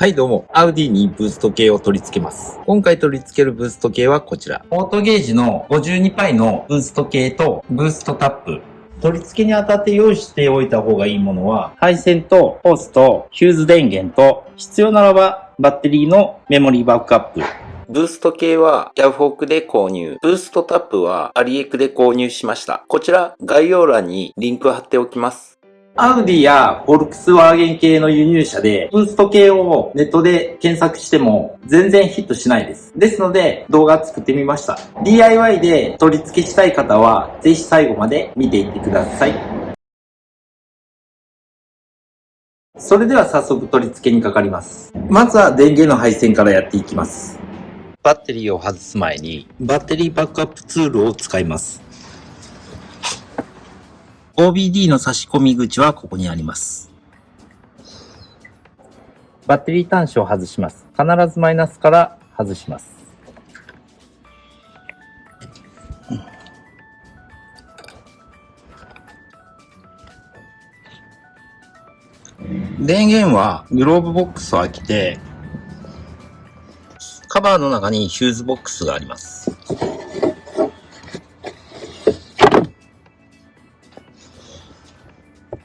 はいどうも、アウディにブースト系を取り付けます。今回取り付けるブースト系はこちら。オートゲージの 52π のブースト系とブーストタップ。取り付けにあたって用意しておいた方がいいものは、配線とホースとヒューズ電源と、必要ならばバッテリーのメモリーバックアップ。ブースト系はヤフオクで購入。ブーストタップはアリエクで購入しました。こちら概要欄にリンク貼っておきます。アウディやフォルクスワーゲン系の輸入車で、ブースト系をネットで検索しても全然ヒットしないです。ですので動画作ってみました。DIY で取り付けしたい方は、ぜひ最後まで見ていってください。それでは早速取り付けにかかります。まずは電源の配線からやっていきます。バッテリーを外す前に、バッテリーバックアップツールを使います。OBD の差し込み口はここにあります。バッテリー端子を外します。必ずマイナスから外します。電源はグローブボックスを開けて、カバーの中にヒューズボックスがあります。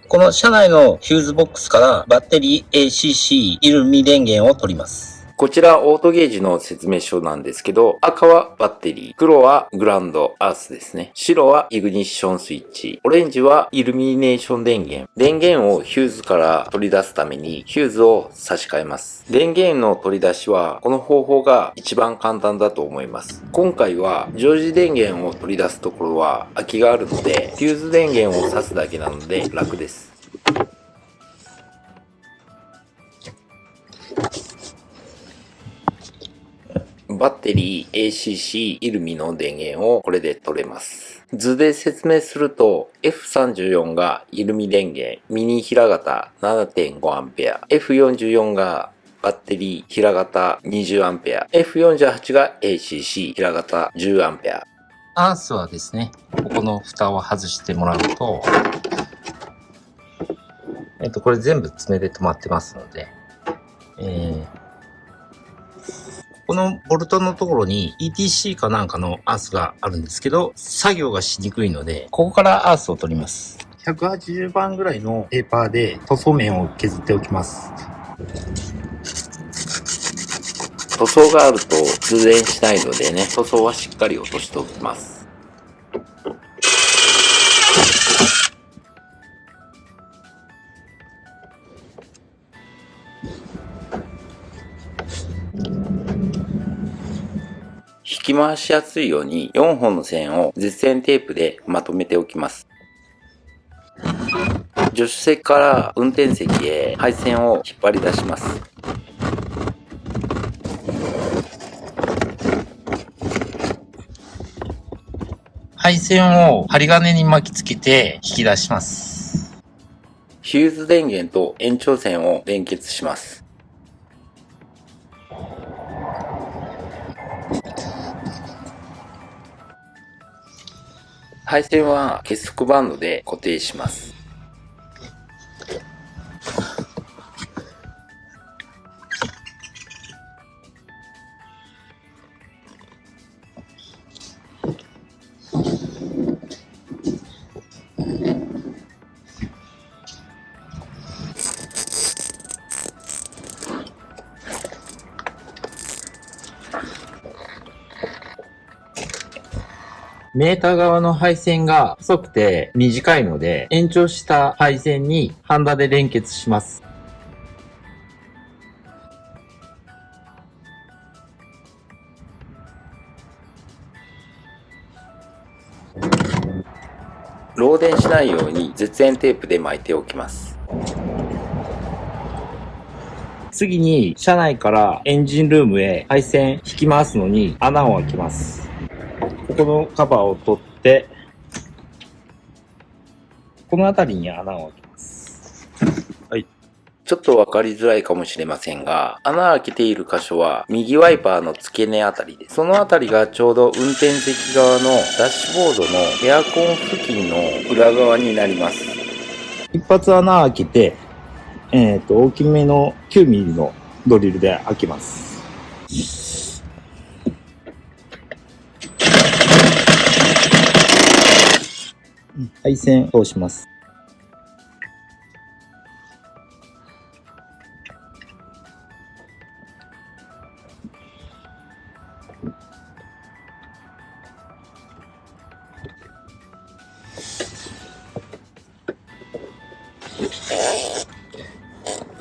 この車内のヒューズボックスからバッテリー ACC イルミ電源を取ります。こちらオートゲージの説明書なんですけど、赤はバッテリー、黒はグラウンド、アースですね。白はイグニッションスイッチ、オレンジはイルミネーション電源。電源をヒューズから取り出すためにヒューズを差し替えます。電源の取り出しはこの方法が一番簡単だと思います。今回は常時電源を取り出すところは空きがあるので、ヒューズ電源を挿すだけなので楽です。バッテリー ACC イルミの電源をこれで取れます。図で説明すると F34 がイルミ電源、ミニ平型 7.5A、F44 がバッテリー平型 20A、F48 が ACC 平型 10A。アースはですね、ここの蓋を外してもらうと、これ全部爪で止まってますので、このボルトのところに ETC かなんかのアースがあるんですけど、作業がしにくいので、ここからアースを取ります。180番ぐらいのペーパーで塗装面を削っておきます。塗装があると通電しないのでね、塗装はしっかり落としておきます。引き回しやすいように4本の線を絶縁テープでまとめておきます。助手席から運転席へ配線を引っ張り出します。配線を針金に巻き付けて引き出します。ヒューズ電源と延長線を連結します。配線は結束バンドで固定します。メーター側の配線が細くて短いので、延長した配線にハンダで連結します。漏電しないように絶縁テープで巻いておきます。次に車内からエンジンルームへ配線引き回すのに穴を開けます。ここのカバーを取って、この辺りに穴を開けます。はい。ちょっとわかりづらいかもしれませんが、穴開けている箇所は右ワイパーの付け根あたりです。そのあたりがちょうど運転席側のダッシュボードのエアコン付近の裏側になります。一発穴開けて、大きめの9ミリのドリルで開けます。配線通します。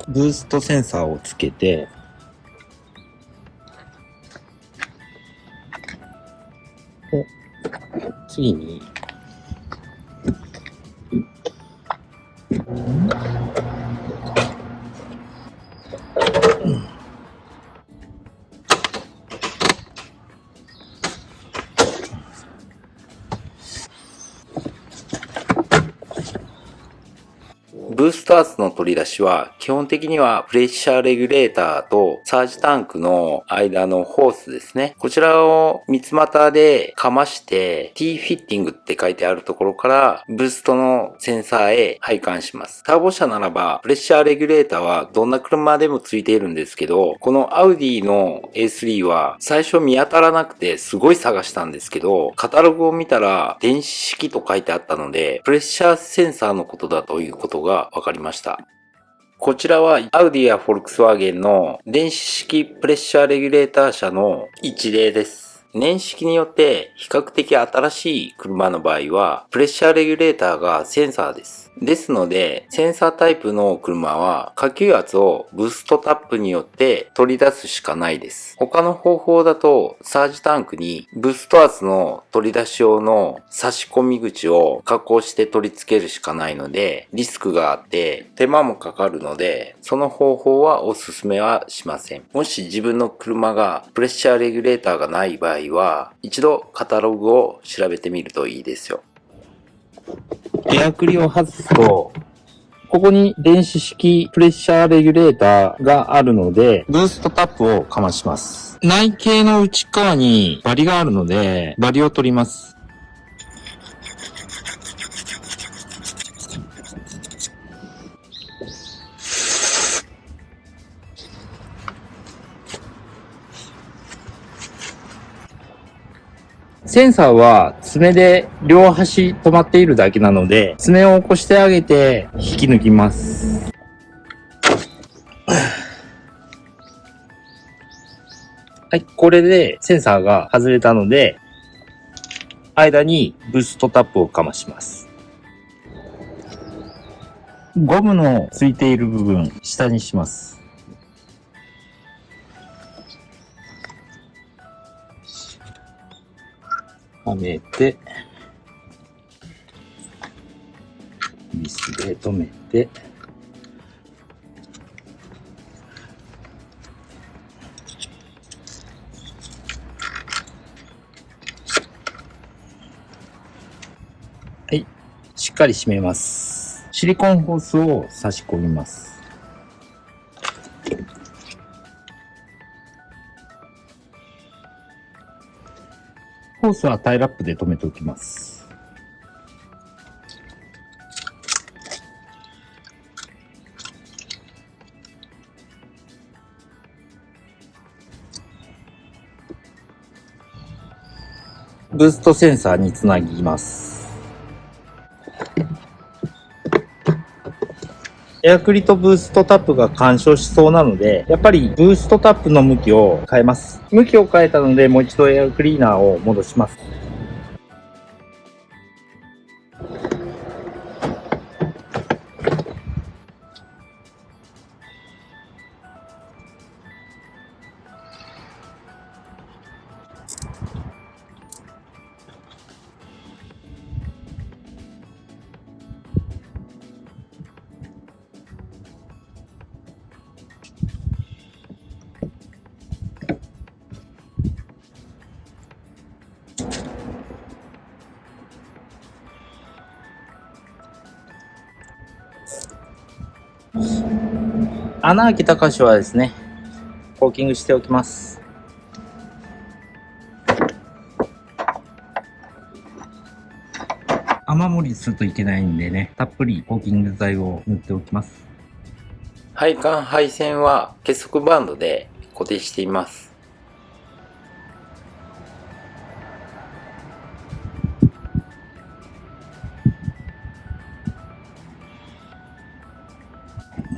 ブーストセンサーをつけて、次にブースト圧の取り出しは基本的にはプレッシャーレギュレーターとサージタンクの間のホースですね。こちらを三つ股でかまして T フィッティングって書いてあるところからブーストのセンサーへ配管します。ターボ車ならばプレッシャーレギュレーターはどんな車でもついているんですけど、このアウディの A3 は最初見当たらなくてすごい探したんですけど、カタログを見たら電子式と書いてあったのでプレッシャーセンサーのことだということが分かりました。こちらはアウディやフォルクスワーゲンの電子式プレッシャーレギュレーター車の一例です。年式によって比較的新しい車の場合はプレッシャーレギュレーターがセンサーです。ですのでセンサータイプの車は下給圧をブーストタップによって取り出すしかないです。他の方法だとサージタンクにブースト圧の取り出し用の差し込み口を加工して取り付けるしかないのでリスクがあって手間もかかるのでその方法はおすすめはしません。もし自分の車がプレッシャーレギュレーターがない場合は一度カタログを調べてみるといいですよ。エアクリを外すと、ここに電子式プレッシャーレギュレーターがあるので、ブーストタップをかまします。内径の内側にバリがあるので、バリを取ります。センサーは爪で両端止まっているだけなので、爪を起こしてあげて引き抜きます。はい、これでセンサーが外れたので、間にブーストタップをかまします。ゴムのついている部分、下にします。はめて、ビスで留めて、はい、しっかり締めます。シリコンホースを差し込みます。ホースはタイラップで留めておきます。ブーストセンサーにつなぎます。エアクリとブーストタップが干渉しそうなので、やっぱりブーストタップの向きを変えます。向きを変えたので、もう一度エアクリーナーを戻します。穴開けた箇所はですね、コーキングしておきます。雨漏りするといけないんでね、たっぷりコーキング剤を塗っておきます。配管配線は結束バンドで固定しています。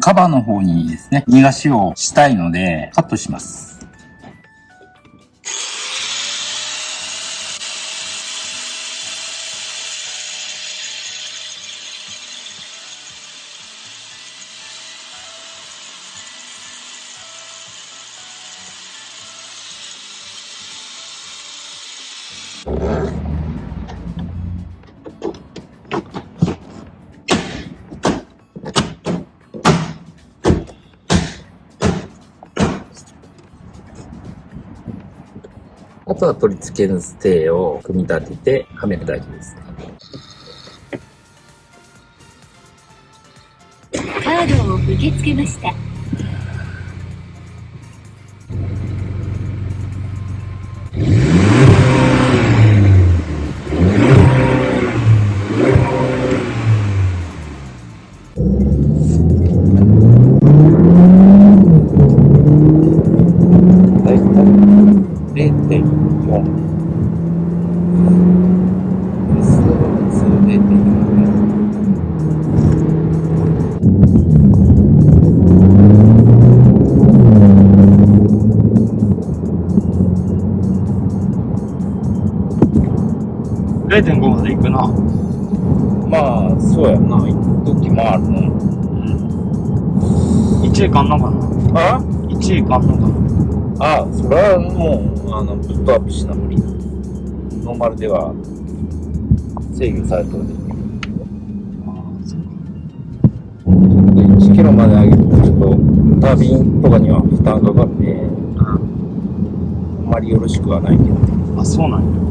カバーの方にですね、逃がしをしたいのでカットします。あとは取り付けのステーを組み立ててはめるだけです。カードを受け付けました。0.5 まで行くな。まあ、そうやな。行く時もあるの。1位かんのかな。あ ?1 位かんのかな。あ、それはもう、ブーストアップしな無理だ。ノーマルでは制御されてる。1キロまで上げるとちょっとタービンとかには負担かかって、あんまりよろしくはないけど。あ、そうなんや。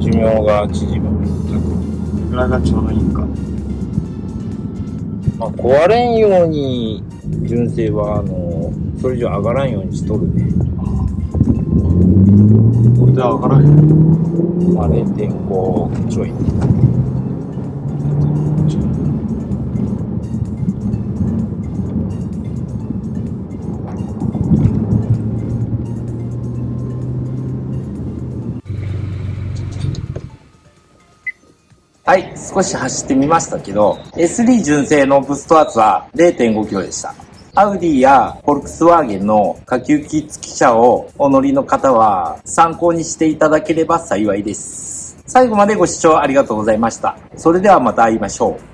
寿命が縮む。ぐらいがちょうどいいんか。まあ、壊れんように、純正は、それ以上上がらんようにしとるね。これで上がらへん。まあ、0.5 ちょい。はい、少し走ってみましたけど、SD 純正のブースト圧は 0.5 キロでした。アウディやフォルクスワーゲンの下級機付き車をお乗りの方は参考にしていただければ幸いです。最後までご視聴ありがとうございました。それではまた会いましょう。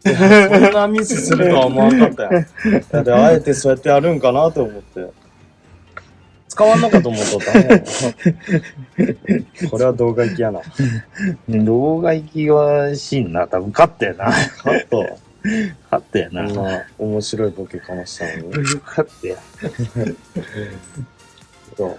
そんなミスするとは思わなかったよ。だってあえてそうやってやるんかなと思って。使わんのかと思っとったね。これは動画行きやな。動画行きはしんな。多分勝ったよな。勝ったよな。こんな面白いボケかましたのに。勝ったよ。そう